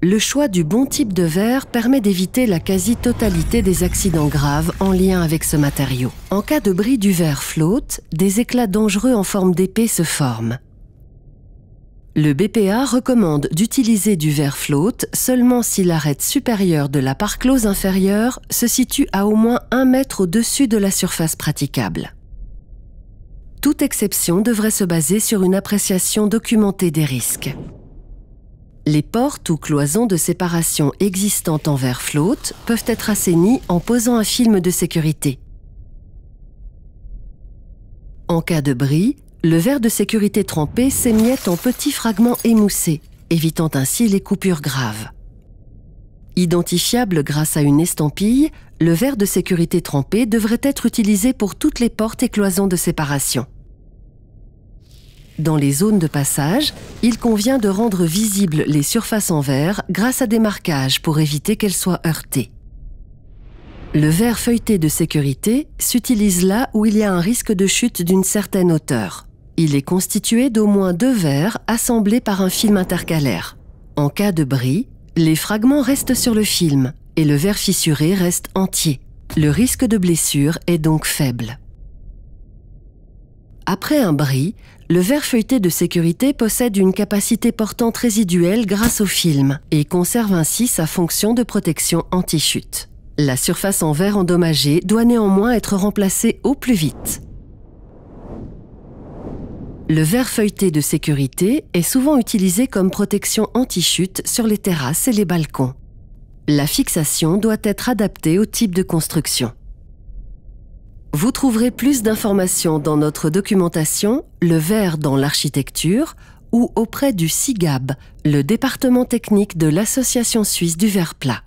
le choix du bon type de verre permet d'éviter la quasi-totalité des accidents graves en lien avec ce matériau. En cas de bris du verre flotte, des éclats dangereux en forme d'épée se forment. Le BPA recommande d'utiliser du verre flotte seulement si l'arête supérieure de la part close inférieure se situe à au moins 1 mètre au-dessus de la surface praticable. Toute exception devrait se baser sur une appréciation documentée des risques. Les portes ou cloisons de séparation existantes en verre flotte peuvent être assainies en posant un film de sécurité. En cas de bris, le verre de sécurité trempé s'émiette en petits fragments émoussés, évitant ainsi les coupures graves. Identifiable grâce à une estampille, le verre de sécurité trempé devrait être utilisé pour toutes les portes et cloisons de séparation. Dans les zones de passage, il convient de rendre visibles les surfaces en verre grâce à des marquages pour éviter qu'elles soient heurtées. Le verre feuilleté de sécurité s'utilise là où il y a un risque de chute d'une certaine hauteur. Il est constitué d'au moins 2 verres assemblés par un film intercalaire. En cas de bris, les fragments restent sur le film et le verre fissuré reste entier. Le risque de blessure est donc faible. Après un bris, le verre feuilleté de sécurité possède une capacité portante résiduelle grâce au film et conserve ainsi sa fonction de protection anti-chute. La surface en verre endommagée doit néanmoins être remplacée au plus vite. Le verre feuilleté de sécurité est souvent utilisé comme protection anti-chute sur les terrasses et les balcons. La fixation doit être adaptée au type de construction. Vous trouverez plus d'informations dans notre documentation « Le verre dans l'architecture » ou auprès du CIGAB, le département technique de l'Association suisse du verre plat.